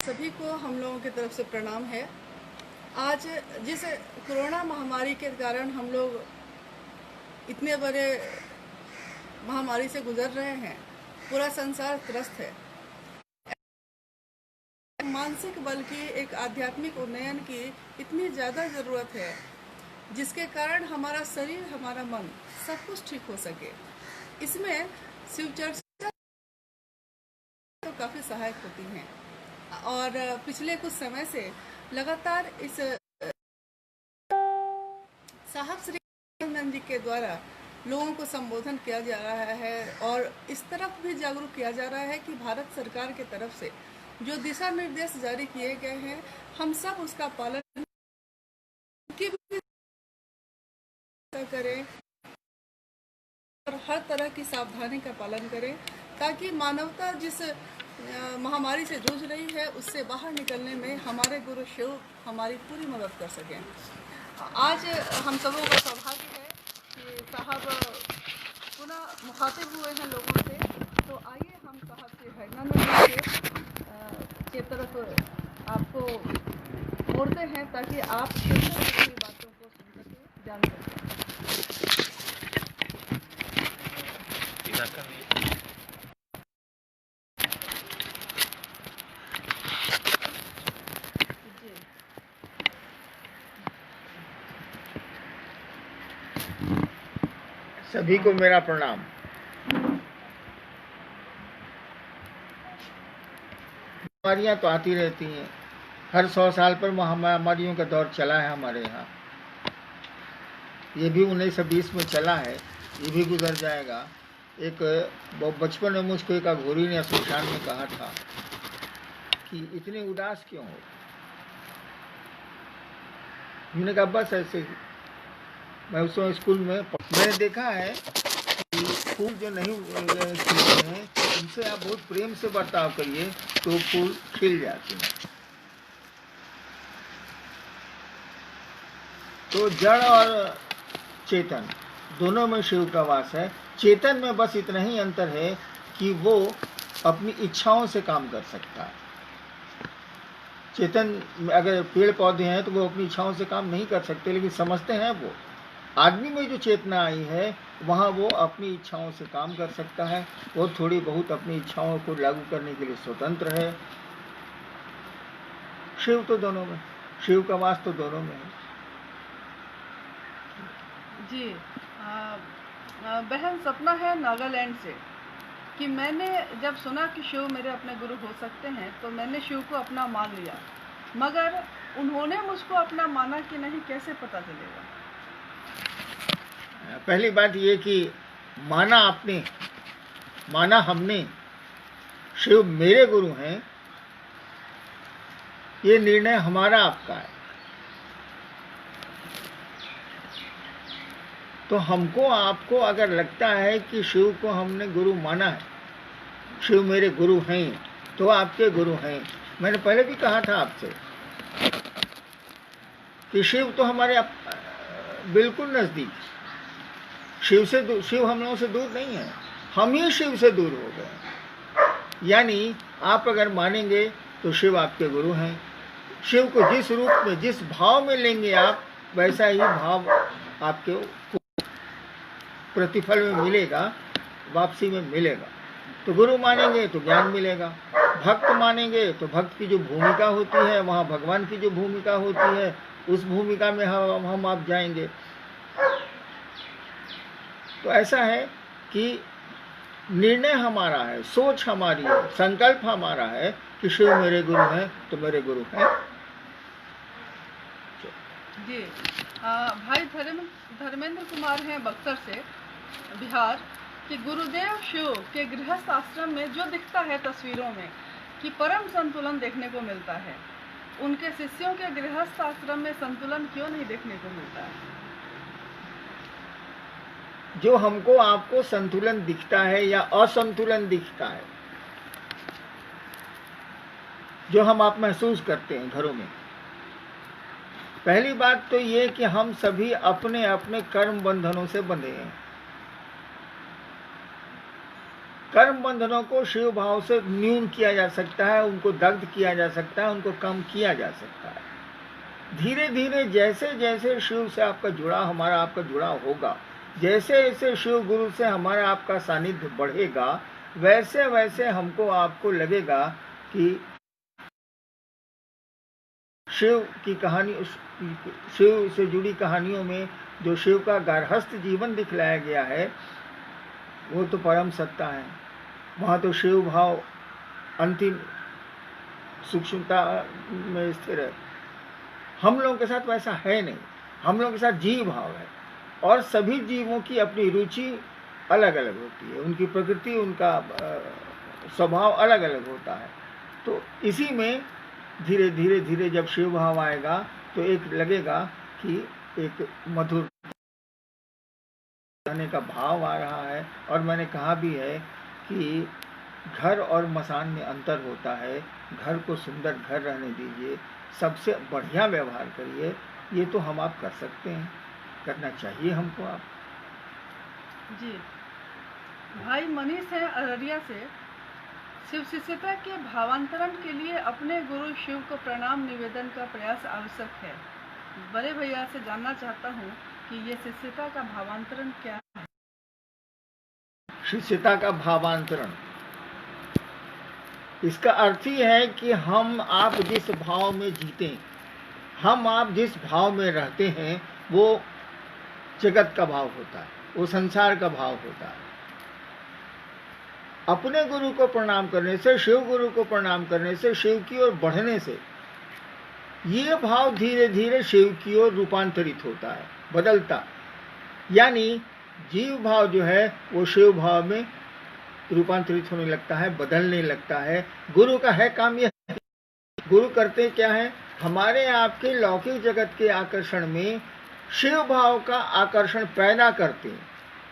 सभी को हम लोगों की तरफ से प्रणाम है। आज जिस कोरोना महामारी के कारण हम लोग इतने बड़े महामारी से गुजर रहे हैं, पूरा संसार त्रस्त है। मानसिक बल की, एक आध्यात्मिक उन्नयन की इतनी ज़्यादा ज़रूरत है, जिसके कारण हमारा शरीर, हमारा मन सब कुछ ठीक हो सके। इसमें शिव चर्चा तो काफ़ी सहायक होती हैं और पिछले कुछ समय से लगातार इस साहब श्री नंद जी के द्वारा लोगों को संबोधन किया जा रहा है और इस तरफ भी जागरूक किया जा रहा है कि भारत सरकार के तरफ से जो दिशा निर्देश जारी किए गए हैं, हम सब उसका पालन करें और हर तरह की सावधानी का पालन करें, ताकि मानवता जिस महामारी से जूझ रही है उससे बाहर निकलने में हमारे गुरु शिव हमारी पूरी मदद कर सकें। आज हम सबों का सौभाग्य है कि साहब पुनः मुखातिब हुए हैं लोगों से, तो आइए हम साहब से हरिनानंद के तरफ आपको मोड़ते हैं ताकि आप सभी बातों को सुन सकें, जान सकें। सभी को मेरा प्रणाम। बीमारियां तो आती रहती हैं, हर 100 साल पर महामारियों का दौर चला है हमारे यहाँ। ये भी 1920 में चला है, ये भी गुजर जाएगा। एक बचपन में मुझको एक अघोरी ने सुशान में कहा था कि इतने उदास क्यों हो। मैंने कहा बस ऐसे ही। मैं उस समय स्कूल में मैंने देखा है कि फूल जो नहीं खिलते हैं, उनसे आप बहुत प्रेम से बर्ताव करिए तो फूल खिल जाते हैं। तो जड़ और चेतन दोनों में शिव का वास है। चेतन में बस इतना ही अंतर है कि वो अपनी इच्छाओं से काम कर सकता है। चेतन अगर पेड़ पौधे हैं तो वो अपनी इच्छाओं से काम नहीं कर सकते, लेकिन समझते हैं वो। आदमी में जो चेतना आई है वहाँ वो अपनी इच्छाओं से काम कर सकता है, वो थोड़ी बहुत अपनी इच्छाओं को लागू करने के लिए स्वतंत्र है। शिव तो दोनों में, शिव का वास तो दोनों में है। जी बहन सपना है नागालैंड से कि मैंने जब सुना कि शिव मेरे अपने गुरु हो सकते हैं तो मैंने शिव को अपना मान लिया, मगर उन्होंने मुझको अपना माना कि नहीं, कैसे पता चलेगा? पहली बात ये कि माना आपने, माना हमने, शिव मेरे गुरु हैं, ये निर्णय हमारा आपका है। तो हमको आपको अगर लगता है कि शिव को हमने गुरु माना है, शिव मेरे गुरु हैं, तो आपके गुरु हैं। मैंने पहले भी कहा था आपसे कि शिव तो हमारे बिल्कुल नजदीक, शिव हम लोगों से दूर नहीं है, हम ही शिव से दूर हो गए। यानी आप अगर मानेंगे तो शिव आपके गुरु हैं। शिव को जिस रूप में, जिस भाव में लेंगे आप, वैसा ही भाव आपके प्रतिफल में मिलेगा, वापसी में मिलेगा। तो गुरु मानेंगे तो ज्ञान मिलेगा, भक्त मानेंगे तो भक्त की जो भूमिका होती है, वहाँ भगवान की जो भूमिका होती है, उस भूमिका में हम आप जाएंगे। तो ऐसा है कि निर्णय हमारा है, सोच हमारी है, संकल्प हमारा है कि शिव मेरे गुरु हैं तो मेरे गुरु हैं। जी भाई धर्मेंद्र कुमार हैं बक्सर से, बिहार, कि गुरुदेव शिव के गृहस्थ आश्रम में जो दिखता है तस्वीरों में कि परम संतुलन देखने को मिलता है, उनके शिष्यों के गृहस्थ आश्रम में संतुलन क्यों नहीं देखने को मिलता है? जो हमको आपको संतुलन दिखता है या असंतुलन दिखता है, जो हम आप महसूस करते हैं घरों में, पहली बात तो ये कि हम सभी अपने अपने कर्म बंधनों से बंधे हैं। कर्म बंधनों को शिव भाव से न्यून किया जा सकता है, उनको दग्ध किया जा सकता है, उनको कम किया जा सकता है। धीरे धीरे जैसे जैसे शिव से आपका जुड़ाव, हमारा आपका जुड़ाव होगा, जैसे जैसे शिव गुरु से हमारा आपका सानिध्य बढ़ेगा, वैसे वैसे हमको आपको लगेगा कि शिव की कहानी, शिव से जुड़ी कहानियों में जो शिव का गार्हस्थ जीवन दिखलाया गया है वो तो परम सत्ता है। वहाँ तो शिव भाव अंतिम सूक्ष्मता में स्थिर है। हम लोगों के साथ वैसा है नहीं, हम लोगों के साथ जीव भाव है, और सभी जीवों की अपनी रुचि अलग अलग होती है, उनकी प्रकृति, उनका स्वभाव अलग अलग होता है। तो इसी में धीरे धीरे धीरे जब शिव भाव आएगा तो एक लगेगा कि एक मधुर रहने का भाव आ रहा है। और मैंने कहा भी है कि घर और मसान में अंतर होता है। घर को सुंदर घर रहने दीजिए, सबसे बढ़िया व्यवहार करिए, ये तो हम आप कर सकते हैं, करना चाहिए हमको। आप जी, भाई मनीष है अररिया से। शिव शिष्यता के भावांतरण के लिए अपने गुरु शिव को प्रणाम निवेदन का प्रयास आवश्यक है। बड़े भैया से जानना चाहता हूँ कि ये शिष्यता का भावांतरण क्या है। शिष्यता का भावांतरण, इसका अर्थ ही है कि हम आप जिस भाव में जीते, हम आप जिस भाव में रहते हैं, वो जगत का भाव होता है, वो संसार का भाव होता है। अपने गुरु को प्रणाम करने से, शिव गुरु को प्रणाम करने से, शिव की ओर बढ़ने से ये भाव धीरे धीरे शिव की ओर रूपांतरित होता है, बदलता। यानी जीव भाव जो है वो शिव भाव में रूपांतरित होने लगता है, बदलने लगता है। गुरु का है काम यह, गुरु करते क्या है, हमारे आपके लौकिक जगत के आकर्षण में शिव भाव का आकर्षण पैदा करते हैं।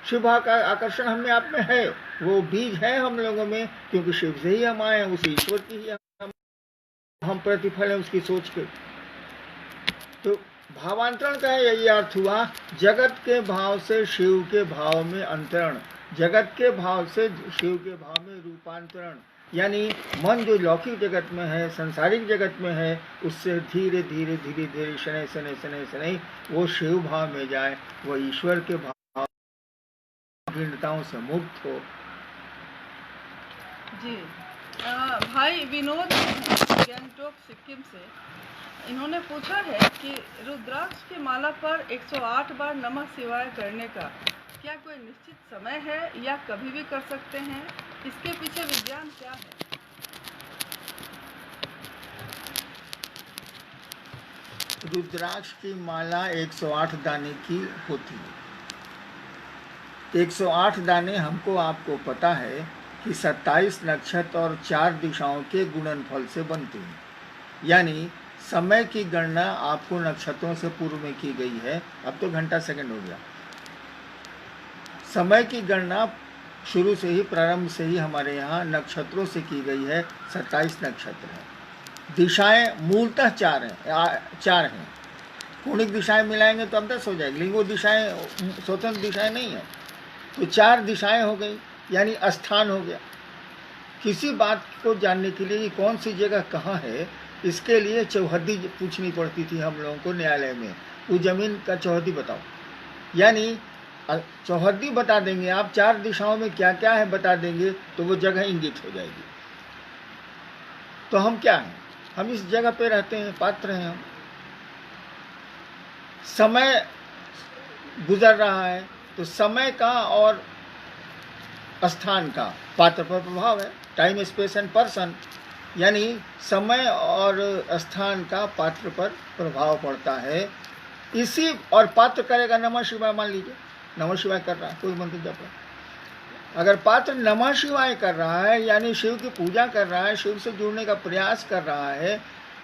शिव भाव का आकर्षण हमें आप में है, वो बीज है हम लोगों में, क्योंकि शिव से ही हम आए हैं, उस ईश्वर की ही हम प्रतिफल है उसकी सोच के। तो भावांतरण का यही अर्थ हुआ, जगत के भाव से शिव के भाव में अंतरण, जगत के भाव से शिव के भाव में रूपांतरण। यानी मन जो लौकिक जगत में है, संसारिक जगत में है, उससे धीरे धीरे धीरे धीरे शनै शनै शनै शनै वो शिव भाव में जाए, वो ईश्वर के भाव भिन्नताओं से मुक्त हो। जी, भाई विनोद गैंगटोक सिक्किम से, इन्होंने पूछा है कि रुद्राक्ष की माला पर 108 बार नमः शिवाय करने का क्या कोई निश्चित समय है या कभी भी कर सकते हैं? इसके पीछे विज्ञान क्या है? रुद्राक्ष की माला 108 दाने की होती है। 108 दाने हमको आपको पता है कि 27 नक्षत्र और 4 दिशाओं के गुणनफल से बनते हैं। यानी समय की गणना आपको नक्षत्रों से पूर्व में की गई है, अब तो घंटा सेकंड हो गया। समय की गणना शुरू से ही, प्रारंभ से ही हमारे यहाँ नक्षत्रों से की गई है। 27 नक्षत्र हैं। दिशाएं मूलतः 4 हैं। कोणिक दिशाएं मिलाएंगे तो अब 10 हो जाएगी, लेकिन वो दिशाएं स्वतंत्र दिशाएं नहीं है। तो 4 दिशाएं हो गई, यानी स्थान हो गया। किसी बात को जानने के लिए कौन सी जगह कहाँ है, इसके लिए चौहद्दी पूछनी पड़ती थी हम लोगों को न्यायालय में, वो जमीन का चौहद्दी बताओ। यानी चौहद्दी बता देंगे आप, 4 दिशाओं में क्या क्या है बता देंगे, तो वो जगह इंगित हो जाएगी। तो हम क्या हैं, हम इस जगह पे रहते हैं, पात्र हैं हम। समय गुजर रहा है, तो समय का और स्थान का पात्र पर प्रभाव है। टाइम, स्पेस एंड पर्सन, यानी समय और स्थान का पात्र पर प्रभाव पड़ता है। इसी और पात्र करेगा नमः शिवाय, मान लीजिए नमः शिवाय कर रहा है, कोई मंत्र जप रहा है। अगर पात्र नमः शिवाय कर रहा है, यानी शिव की पूजा कर रहा है, शिव से जुड़ने का प्रयास कर रहा है,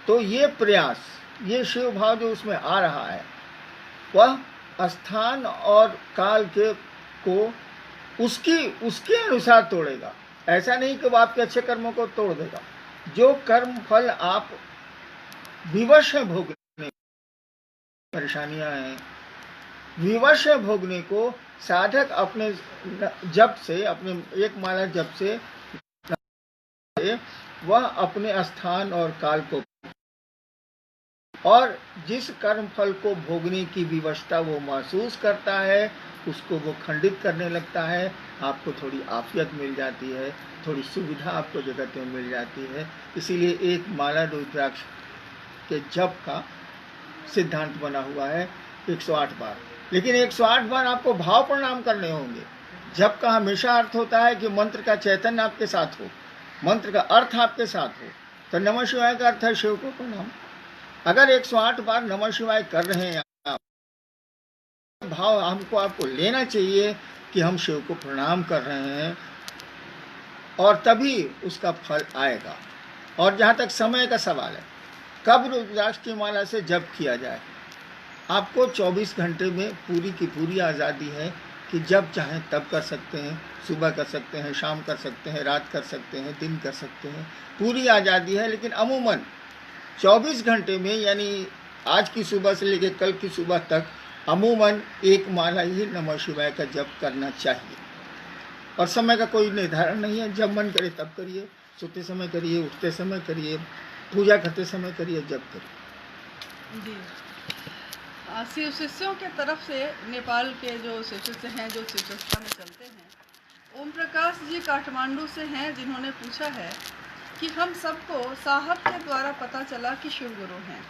तो ये प्रयास, ये शिव भाव जो उसमें आ रहा है, वह स्थान और काल के को उसके अनुसार तोड़ेगा। ऐसा नहीं कि वो आपके अच्छे कर्मों को तोड़ देगा। जो कर्म फल आप विवश है भोगने, परेशानियां हैं, विवश है भोगने को, साधक अपने जप से, अपने एक माला जप से वह अपने स्थान और काल को और जिस कर्म फल को भोगने की विवशता वो महसूस करता है उसको वो खंडित करने लगता है। आपको थोड़ी आफियत मिल जाती है, थोड़ी सुविधा आपको जगत में मिल जाती है। इसीलिए एक माला रुद्राक्ष के जप का सिद्धांत बना हुआ है 108 बार। लेकिन 108 बार आपको भाव प्रणाम करने होंगे। जप का हमेशा अर्थ होता है कि मंत्र का चैतन्य आपके साथ हो, मंत्र का अर्थ आपके साथ हो। तो नमः शिवाय का अर्थ है शिव को प्रणाम। अगर 108 बार नमः शिवाय कर रहे हैं आप, भाव हमको आपको लेना चाहिए कि हम शिव को प्रणाम कर रहे हैं, और तभी उसका फल आएगा। और जहाँ तक समय का सवाल है, कब रुद्राक्ष की माला से जप किया जाए, आपको 24 घंटे में पूरी की पूरी आज़ादी है कि जब चाहें तब कर सकते हैं। सुबह कर सकते हैं, शाम कर सकते हैं, रात कर सकते हैं, दिन कर सकते हैं, पूरी आज़ादी है। लेकिन अमूमन 24 घंटे में, यानी आज की सुबह से लेकर कल की सुबह तक अमूमन एक माला ही नमः शिवाय का जप करना चाहिए। और समय का कोई निर्धारण नहीं है, जब मन करे तब करिए, सोते समय करिए, उठते समय करिए, पूजा करते समय करिए, जप करिए। जी, शिव शिष्यों के तरफ से नेपाल के जो शिव शिष्य हैं, जो शिव संस्था में चलते हैं, ओम प्रकाश जी काठमांडू से हैं, जिन्होंने पूछा है कि हम सबको साहब के द्वारा पता चला कि शिव गुरु हैं,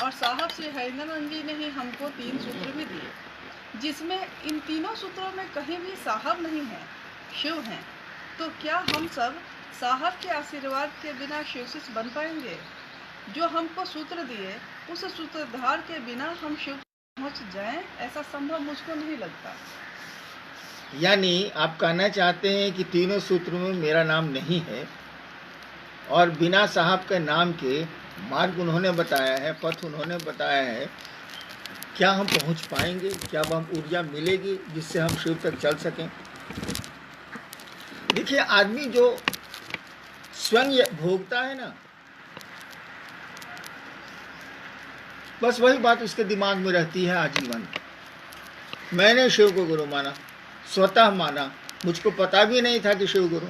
और साहब श्री हरिनंदन जी ने ही हमको 3 सूत्र भी दिए, जिसमें इन तीनों सूत्रों में कहीं भी साहब नहीं है, शिव हैं। तो क्या हम सब साहब के आशीर्वाद के बिना शिव शिष्य बन पाएंगे? जो हमको सूत्र दिए, उस सूत्रधार के बिना हम शिव पहुंच जाएं, ऐसा संभव मुझको नहीं लगता। यानी आप कहना चाहते हैं कि तीनों सूत्रों में मेरा नाम नहीं है, और बिना साहब के नाम के मार्ग उन्होंने बताया है, पथ उन्होंने बताया है, क्या हम पहुंच पाएंगे? क्या हम ऊर्जा मिलेगी जिससे हम शिव तक चल सकें? देखिए, आदमी जो स्वयं भोगता है ना, बस वही बात उसके दिमाग में रहती है आजीवन। मैंने शिव को गुरु माना, स्वतः माना, मुझको पता भी नहीं था कि शिव गुरु।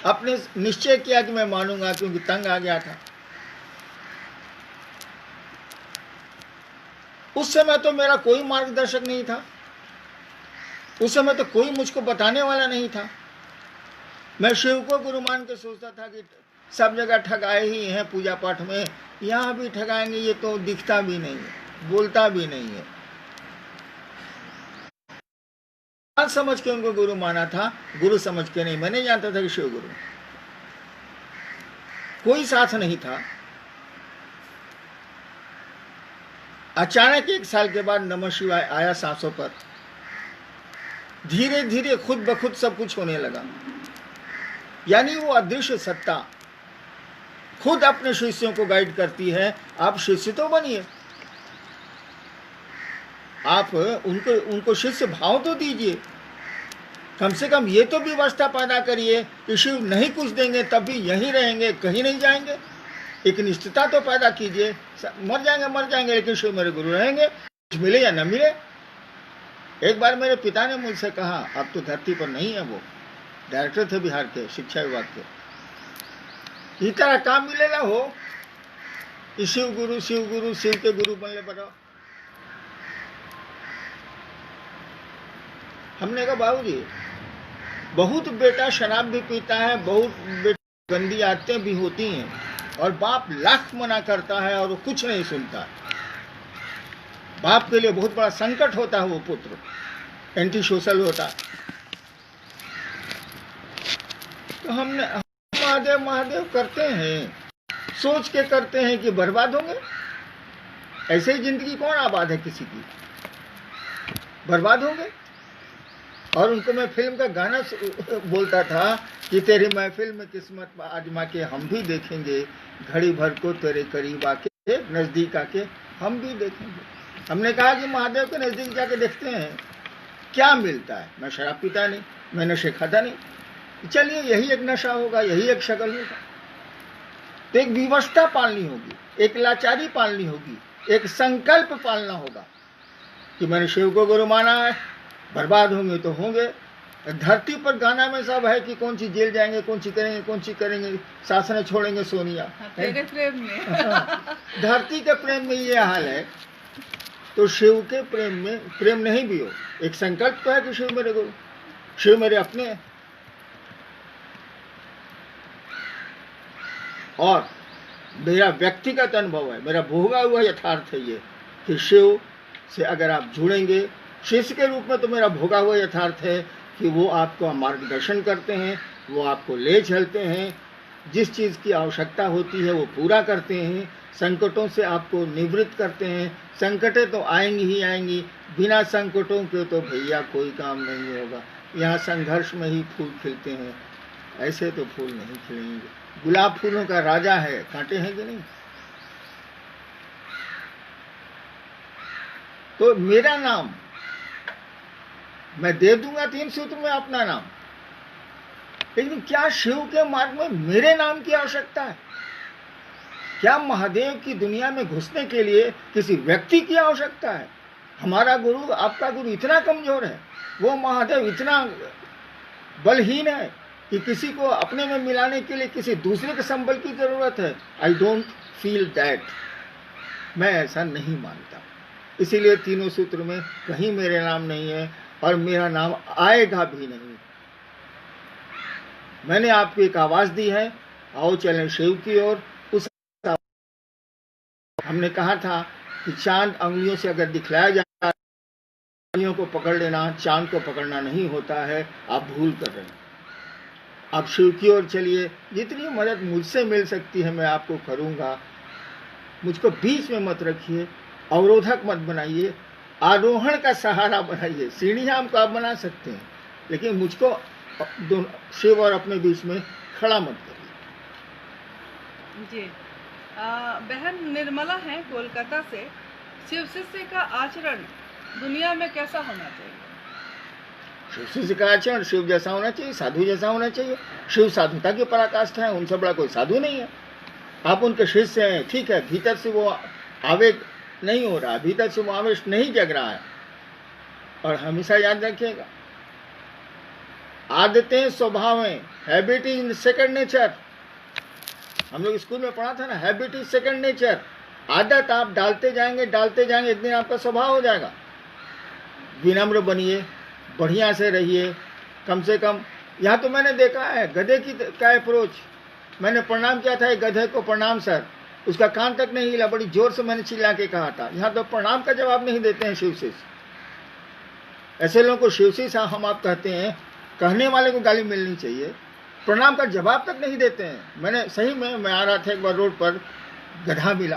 अपने निश्चय किया कि मैं मानूंगा, क्योंकि तंग आ गया था। उस समय तो मेरा कोई मार्गदर्शक नहीं था, उस समय तो कोई मुझको बताने वाला नहीं था। मैं शिव को गुरु मान के सोचता था कि सब जगह ठगाए ही हैं, पूजा पाठ में यहाँ भी ठगाएंगे, ये तो दिखता भी नहीं है, बोलता भी नहीं है। आज समझ के उनको गुरु माना था, गुरु समझ के नहीं। मैं नहीं जानता था कि शिव गुरु, कोई साथ नहीं था। अचानक 1 साल के बाद नमः शिवाय आया सांसों पर, धीरे धीरे खुद ब खुद सब कुछ होने लगा। यानी वो अदृश्य सत्ता खुद अपने शिष्यों को गाइड करती है। आप शिष्य तो बनिए, आप उनको शिष्य भाव तो दीजिए, कम से कम ये तो व्यवस्था पैदा करिए कि शिव नहीं कुछ देंगे तब भी यहीं रहेंगे, कहीं नहीं जाएंगे। एक निश्चितता तो पैदा कीजिए, मर जाएंगे लेकिन शिव मेरे गुरु रहेंगे, कुछ मिले या न मिले। एक बार मेरे पिता ने मुझसे कहा, अब तो धरती पर नहीं है, वो डायरेक्टर थे बिहार के शिक्षा विभाग के, इस तरह काम मिलेगा हो कि शिव गुरु शिव के गुरु बनने पर। हमने कहा, बाबूजी बहुत बेटा शराब भी पीता है, बहुत बेटा गंदी आदतें भी होती हैं, और बाप लाख मना करता है और वो कुछ नहीं सुनता। बाप के लिए बहुत बड़ा संकट होता है वो पुत्र, एंटी सोशल होता है। तो हमने महादेव महादेव करते हैं, सोच के करते हैं कि बर्बाद होंगे। ऐसे ही जिंदगी कौन आबाद है किसी की, बर्बाद होंगे। और उनको मैं फिल्म का गाना बोलता था कि तेरी महफिल में किस्मत आजमा के हम भी देखेंगे, घड़ी भर को तेरे करीब आके नजदीक आके हम भी देखेंगे। हमने कहा कि महादेव के नजदीक जाके देखते हैं क्या मिलता है। मैं शराब पीता नहीं, मैं नशे खाता नहीं, चलिए यही एक नशा होगा, यही एक शक्ल होगा। तो एक विवशता पालनी होगी, एक लाचारी पालनी होगी, एक संकल्प पालना होगा कि मैंने शिव को गुरु माना है, बर्बाद होंगे तो होंगे। धरती पर गाना में सब है कि कौन सी जेल जाएंगे, कौन सी करेंगे, कौन सी करेंगे, शासन छोड़ेंगे सोनिया। तेरे प्रेम में धरती के प्रेम में ये हाल है, तो शिव के प्रेम में प्रेम नहीं भी हो, एक संकल्प तो है कि शिव मेरे गुरु, शिव मेरे अपने हैं। और मेरा व्यक्तिगत अनुभव है, मेरा भोगा हुआ यथार्थ है ये कि शिव से अगर आप जुड़ेंगे शिष्य के रूप में, तो मेरा भोगा हुआ यथार्थ है कि वो आपको मार्गदर्शन करते हैं, वो आपको ले चलते हैं, जिस चीज़ की आवश्यकता होती है वो पूरा करते हैं, संकटों से आपको निवृत्त करते हैं। संकटें तो आएंगी ही आएंगी, बिना संकटों के तो भैया कोई काम नहीं होगा। यहाँ संघर्ष में ही फूल खिलते हैं, ऐसे तो फूल नहीं खिलेंगे। गुलाब फूलों का राजा है, कांटे हैं कि नहीं? तो मेरा नाम मैं दे दूंगा 3 सूत्र में अपना नाम, लेकिन क्या शिव के मार्ग में मेरे नाम की आवश्यकता है? क्या महादेव की दुनिया में घुसने के लिए किसी व्यक्ति की आवश्यकता है? हमारा गुरु, आपका गुरु इतना कमजोर है, वो महादेव इतना बलहीन है कि किसी को अपने में मिलाने के लिए किसी दूसरे के संबल की जरूरत है? आई डोंट फील दैट, मैं ऐसा नहीं मानता। इसीलिए तीनों सूत्र में कहीं मेरे नाम नहीं है और मेरा नाम आएगा भी नहीं। मैंने आपको एक आवाज दी है, आओ चलें शिव की ओर। उस हमने कहा था कि चांद अंगुलियों से अगर दिखलाया जाता है, अंगुलियों को पकड़ लेना, चांद को पकड़ना नहीं होता है, आप भूल कर रहे हैं। आप शिव की ओर चलिए, जितनी मदद मुझसे मिल सकती है मैं आपको करूंगा। मुझको बीच में मत रखिए, अवरोधक मत बनाइए, आरोहण का सहारा बनाइए। सीढ़ियां हमको आप बना सकते हैं, लेकिन मुझको शिव और अपने बीच में खड़ा मत करिए। जी बहन निर्मला है कोलकाता से, शिव शिष्य का आचरण दुनिया में कैसा होना चाहिए? शिव शिष्य का आचरण शिव जैसा होना चाहिए, साधु जैसा होना चाहिए। शिव साधुता की पराकाष्ठा है, उनसे बड़ा कोई साधु नहीं है। आप उनके शिष्य हैं, ठीक है, भीतर से वो आवेग नहीं हो रहा, भीतर से वो आवेश नहीं जग रहा है। और हमेशा याद रखिएगा, आदतें स्वभावें, हैबिट इज सेकंड नेचर। हम लोग स्कूल में पढ़ा था ना, हैबिट इज सेकंड नेचर। आदत आप डालते जाएंगे, एक दिन आपका स्वभाव हो जाएगा। विनम्र बनिए, बढ़िया से रहिए, कम से कम। यहाँ तो मैंने देखा है गधे की क्या अप्रोच, मैंने प्रणाम किया था एक गधे को, प्रणाम सर, उसका कान तक नहीं हिला, बड़ी जोर से मैंने चिल्ला के कहा था। यहाँ तो प्रणाम का जवाब नहीं देते हैं शिव शिष्य। ऐसे लोगों को शिव शिष्य हम आप कहते हैं, कहने वाले को गाली मिलनी चाहिए, प्रणाम का जवाब तक नहीं देते हैं। मैंने सही में, मैं आ रहा था एक बार रोड पर, गधा मिला,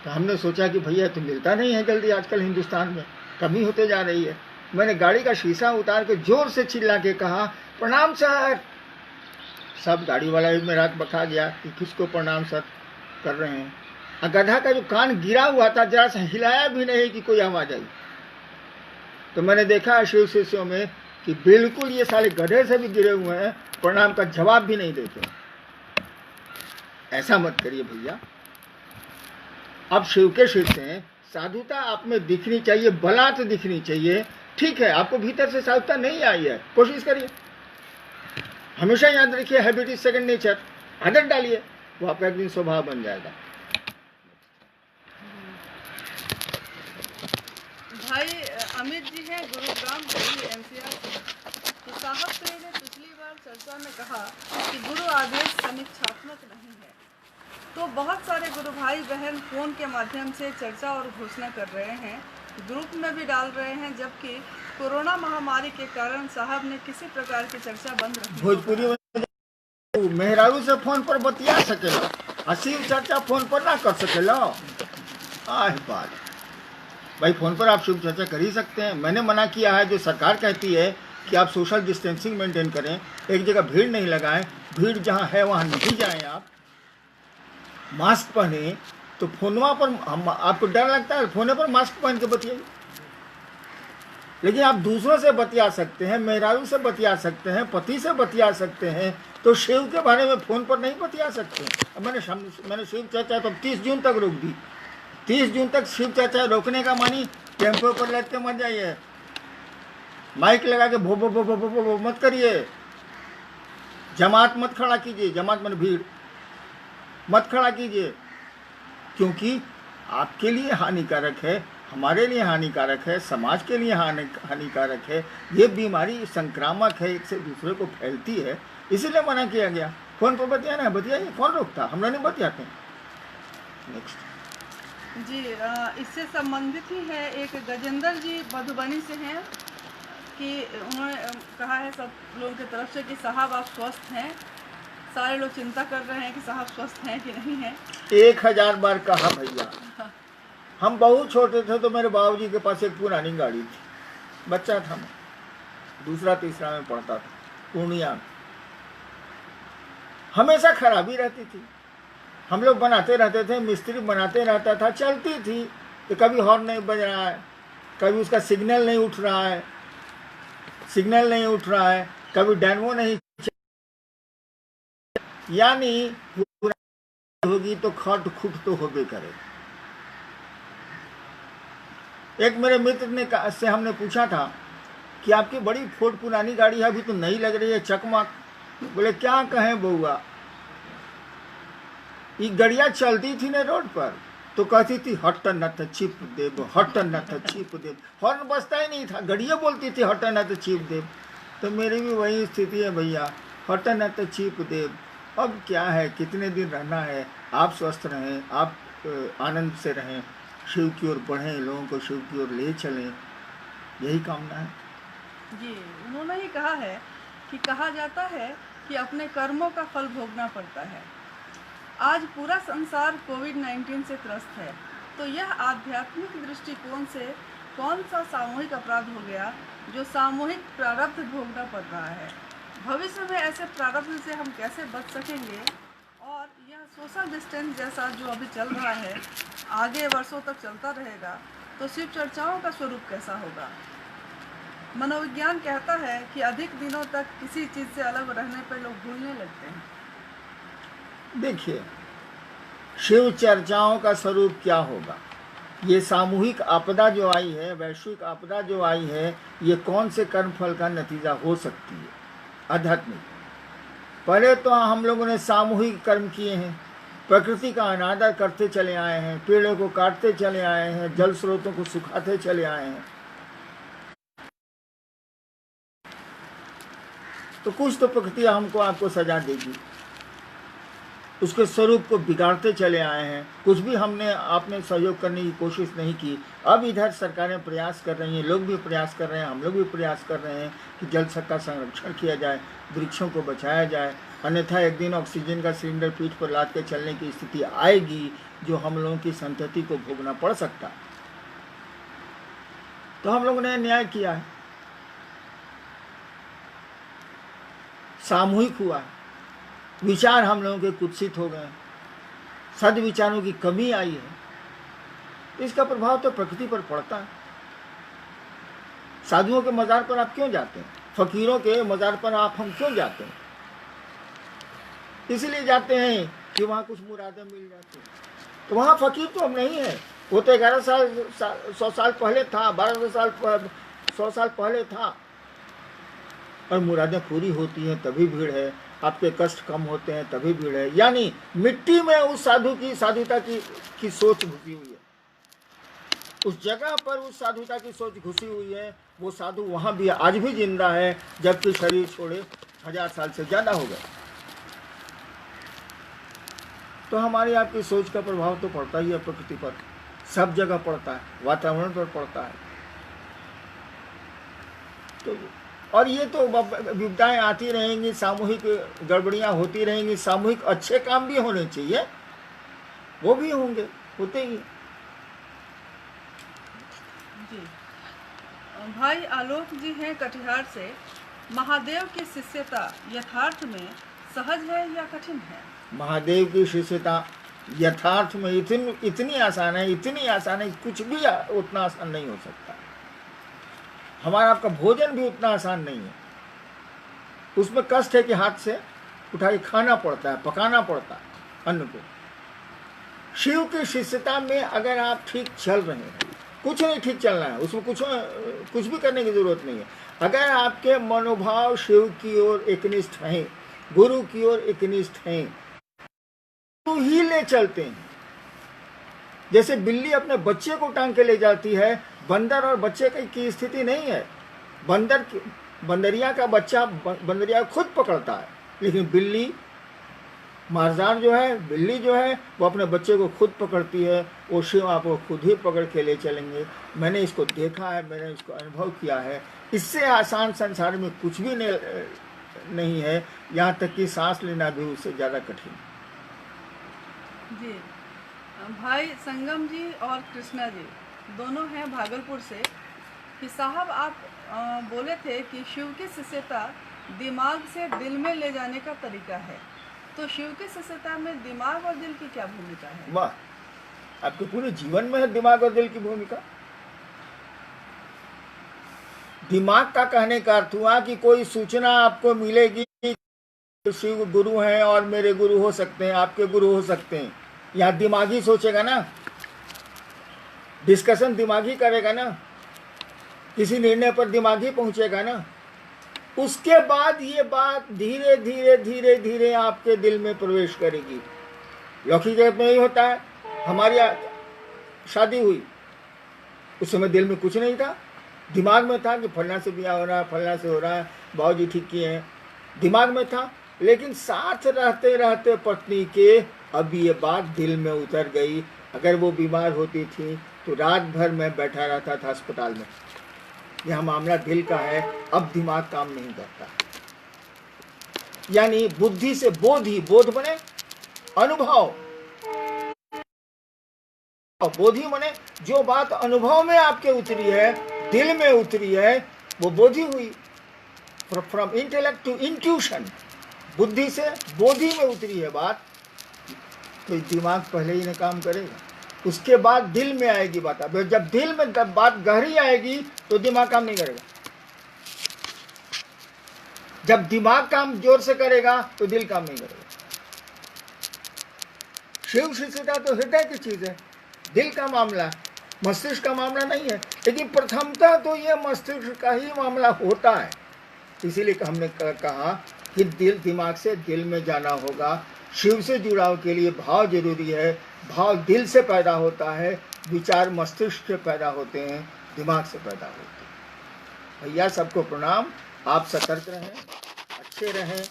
तो हमने सोचा कि भैया तो मिलता नहीं है जल्दी, आजकल हिंदुस्तान में कमी होते जा रही है। मैंने गाड़ी का शीशा उतार के जोर से चिल्ला के कहा, प्रणाम सर। सब गाड़ी वाला भी मेरा बका गया कि किसको प्रणाम सर कर रहे हैं। और गधा का जो कान गिरा हुआ था, जरा सा हिलाया भी नहीं कि कोई आवाज आई। तो मैंने देखा शिव शिष्यों में कि बिल्कुल ये साले गधे से भी गिरे हुए हैं, प्रणाम का जवाब भी नहीं देते। ऐसा मत करिए भैया। अब शिव के शिष्य हैं, साधुता आप में दिखनी चाहिए, बलात् दिखनी चाहिए। ठीक है, आपको भीतर से साधुता नहीं आई है, कोशिश करिए। हमेशा याद रखिए, हैबिट इज सेकंड नेचर। आदत डालिए, वो आपका एक दिन स्वभाव बन जाएगा। भाई अमित जी हैं गुरुग्राम दिल्ली एनसीआर से। तो साहब ने पिछली बार चर्चा में कहा कि गुरु आदेश समीक्षात्मक नहीं है, तो बहुत सारे गुरु भाई बहन फोन के माध्यम से चर्चा और घोषणा कर रहे हैं, ग्रुप में भी डाल रहे हैं, जबकि कोरोना महामारी के कारण साहब ने किसी प्रकार की चर्चा बंद रखी। भोजपुरी में मेहरारू से फोन पर बतिया सकेला, असीम चर्चा फोन पर ना कर सकेला। बात भाई, फोन पर आप शिव चर्चा कर ही सकते हैं। मैंने मना किया है, जो सरकार कहती है कि आप सोशल डिस्टेंसिंग मेंटेन करें, एक जगह भीड़ नहीं लगाएं, भीड़ जहां है वहां नहीं जाएं, आप मास्क पहने। तो फोनवा पर आपको डर लगता है, फोने पर मास्क पहन के बतियाइए। लेकिन आप दूसरों से बतिया सकते हैं, मेहरारू से बतिया सकते हैं, पति से बतिया सकते हैं, तो शिव के बारे में फोन पर नहीं बतिया सकते। अब मैंने शिव चर्चा तो 30 जून तक रोक दी। 30 जून तक शिव चर्चा रोकने का मानी टेम्पो पर लटके मत जाइए, माइक लगा के भो भो भो भो भो भो भो मत करिए, जमात मत खड़ा कीजिए, जमात में भीड़ मत खड़ा कीजिए, क्योंकि आपके लिए हानिकारक है, हमारे लिए हानिकारक है, समाज के लिए हानिकारक है। ये बीमारी संक्रामक है, एक से दूसरे को फैलती है, इसीलिए मना किया गया। फोन पर बतियाना है, बतियाइए, कौन रोकता, हम लोग नहीं बतियाते। नेक्स्ट जी, इससे संबंधित ही है, एक गजेंद्र जी मधुबनी से हैं कि उन्होंने कहा है सब लोगों की तरफ से कि साहब आप स्वस्थ हैं। सारे लोग चिंता कर रहे हैं कि साहब स्वस्थ हैं कि नहीं हैं। 1000 बार कहा भैया। हम बहुत छोटे थे तो मेरे बाबूजी के पास एक पुरानी गाड़ी थी, बच्चा था मैं, दूसरा तीसरा में पढ़ता था, पूर्णिया में। हमेशा खराबी रहती थी, हम लोग बनाते रहते थे, मिस्त्री बनाते रहता था, चलती थी तो कभी हॉर्न नहीं बज रहा है, कभी उसका सिग्नल नहीं उठ रहा है, कभी डायनमो नहीं, यानी होगी तो खट खुट तो होबे करे। एक मेरे मित्र ने से हमने पूछा था कि आपकी बड़ी फोर्ड पुरानी गाड़ी है, अभी तो नई लग रही है, चकमक। बोले क्या कहें बउआ, ये गड़िया चलती थी ना रोड पर तो कहती थी हट न तो छिप देव, हट न तो छिप देव, हॉर्न बजता ही नहीं था, गड़िया बोलती थी हट न तो छिप देव। तो मेरी भी वही स्थिति है भैया, हट न तो छिप देव। अब क्या है, कितने दिन रहना है, आप स्वस्थ रहें, आप आनंद से रहें, शिव की ओर बढ़ें, लोगों को शिव की ओर ले चलें, यही कामना है। जी, उन्होंने ही कहा है कि कहा जाता है कि अपने कर्मों का फल भोगना पड़ता है। आज पूरा संसार कोविड-19 से त्रस्त है, तो यह आध्यात्मिक दृष्टिकोण से कौन सा सामूहिक अपराध हो गया जो सामूहिक प्रारब्ध भोगना पड़ रहा है। भविष्य में ऐसे प्रारब्ध से हम कैसे बच सकेंगे, और यह सोशल डिस्टेंस जैसा जो अभी चल रहा है आगे वर्षों तक चलता रहेगा तो शिव चर्चाओं का स्वरूप कैसा होगा। मनोविज्ञान कहता है कि अधिक दिनों तक किसी चीज़ से अलग रहने पर लोग भूलने लगते हैं। देखिए, शिव चर्चाओं का स्वरूप क्या होगा, ये सामूहिक आपदा जो आई है, वैश्विक आपदा जो आई है, ये कौन से कर्मफल का नतीजा हो सकती है। आध्यात्मिक, पहले तो हम लोगों ने सामूहिक कर्म किए हैं, प्रकृति का अनादर करते चले आए हैं, पेड़ों को काटते चले आए हैं, जल स्रोतों को सुखाते चले आए हैं, तो कुछ तो प्रकृति हमको आपको सजा देगी। उसके स्वरूप को बिगाड़ते चले आए हैं, कुछ भी हमने आपने सहयोग करने की कोशिश नहीं की। अब इधर सरकारें प्रयास कर रही हैं, लोग भी प्रयास कर रहे हैं, हम लोग भी प्रयास कर रहे हैं कि जल का संरक्षण किया जाए, वृक्षों को बचाया जाए, अन्यथा एक दिन ऑक्सीजन का सिलेंडर पीठ पर लाद के चलने की स्थिति आएगी जो हम लोगों की संतति को भोगना पड़ सकता। तो हम लोगों ने न्याय किया है, सामूहिक हुआ है, विचार हम लोगों के कुत्सित हो गए, सद्विचारों की कमी आई है। इसका प्रभाव तो प्रकृति पर पड़ता है। साधुओं के मजार पर आप क्यों जाते हैं, फकीरों के मजार पर हम क्यों जाते हैं? इसलिए जाते हैं कि वहाँ कुछ मुरादें मिल जाती हैं। तो वहाँ फकीर तो हम नहीं है, वो तो 11 साल 100 साल पहले था, 12 साल 100 साल पहले था, और मुरादें पूरी होती हैं तभी भीड़ है, आपके कष्ट कम होते हैं तभी भीड़ है। यानी मिट्टी में उस साधु की साधुता की सोच घुसी हुई है, उस जगह पर उस साधुता की सोच घुसी हुई है। वो साधु वहाँ भी आज भी जिंदा है, जबकि शरीर छोड़े 1000 साल से ज़्यादा हो गए। तो हमारी आपकी सोच का प्रभाव तो पड़ता ही है प्रकृति पर, सब जगह पड़ता है, वातावरण पर पड़ता है। तो और ये तो विपदाएं आती रहेंगी, सामूहिक गड़बड़ियां होती रहेंगी, सामूहिक अच्छे काम भी होने चाहिए, वो भी होंगे, होते ही। जी, भाई आलोक जी हैं कटिहार से। महादेव की शिष्यता यथार्थ में सहज है या कठिन है? महादेव की शिष्यता यथार्थ में इतनी आसान है, इतनी आसान है, कुछ भी उतना आसान नहीं हो सकता। हमारा आपका भोजन भी उतना आसान नहीं है, उसमें कष्ट है कि हाथ से उठा के खाना पड़ता है, पकाना पड़ता है अन्न को। शिव की शिष्यता में अगर आप ठीक चल रहे हैं, कुछ नहीं ठीक चलना है, उसमें कुछ भी करने की जरूरत नहीं है। अगर आपके मनोभाव शिव की ओर एकनिष्ठ हैं, गुरु की ओर एकनिष्ठ हैं, तो ही ले चलते हैं। जैसे बिल्ली अपने बच्चे को टांग के ले जाती है, बंदर और बच्चे की स्थिति नहीं है। बंदरिया का बच्चा बंदरिया खुद पकड़ता है, लेकिन बिल्ली मारदार जो है, बिल्ली जो है, वो अपने बच्चे को खुद पकड़ती है। वो शिव आपको खुद ही पकड़ के ले चलेंगे। मैंने इसको देखा है, मैंने इसको अनुभव किया है। इससे आसान संसार में कुछ भी नहीं है, यहाँ तक कि सांस लेना भी उससे ज़्यादा कठिन। जी भाई संगम जी और कृष्णा जी दोनों हैं भागलपुर से कि साहब आप बोले थे कि शिव की शिष्यता दिमाग से दिल में ले जाने का तरीका है, तो शिव की शिष्यता में दिमाग और दिल की क्या भूमिका है? वाह, आपके पूरे जीवन में है दिमाग और दिल की भूमिका। दिमाग का कहने का अर्थ हुआ कि कोई सूचना आपको मिलेगी, शिव गुरु हैं और मेरे गुरु हो सकते हैं, आपके गुरु हो सकते हैं, यहाँ दिमागी सोचेगा ना, डिस्कशन दिमागी करेगा ना, किसी निर्णय पर दिमागी पहुंचेगा ना। उसके बाद ये बात धीरे धीरे धीरे धीरे आपके दिल में प्रवेश करेगी। लौकिक जगत में यही होता है। हमारी शादी हुई, उस समय दिल में कुछ नहीं था, दिमाग में था कि फलना से ब्याह हो रहा है, फलना से हो रहा है, बाबूजी ठीक किए हैं, दिमाग में था। लेकिन साथ रहते रहते पत्नी के अब ये बात दिल में उतर गई। अगर वो बीमार होती थी तो रात भर मैं बैठा रहता था अस्पताल में। यह मामला दिल का है, अब दिमाग काम नहीं करता। यानी बुद्धि से बोध ही, बोध बने अनुभव, बोधि बने जो बात अनुभव में आपके उतरी है, दिल में उतरी है, वो बोधि हुई। फ्रॉम इंटेलेक्ट टू इंट्यूशन, बुद्धि से बोधि में उतरी है बात, तो दिमाग पहले ही न काम करेगा, उसके बाद दिल में आएगी बात। अब जब दिल में बात गहरी आएगी तो दिमाग काम नहीं करेगा। जब दिमाग काम जोर से करेगा तो दिल काम नहीं करेगा। शिव शिष्यता तो हृदय की चीज है, दिल का मामला, मस्तिष्क का मामला नहीं है। लेकिन प्रथमतः तो यह मस्तिष्क का ही मामला होता है। इसीलिए हमने कहा कि दिल दिमाग से दिल में जाना होगा। शिव से जुड़ाव के लिए भाव जरूरी है। भाव दिल से पैदा होता है, विचार मस्तिष्क से पैदा होते हैं, दिमाग से पैदा होते हैं। भैया सबको प्रणाम। आप सतर्क रहें, अच्छे रहें,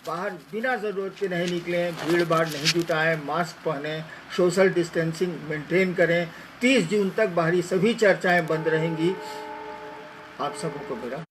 बाहर बिना ज़रूरत के नहीं निकलें, भीड़ भाड़ नहीं जुटाएं, मास्क पहनें, सोशल डिस्टेंसिंग मेंटेन करें। 30 जून तक बाहरी सभी चर्चाएं बंद रहेंगी। आप सबको मेरा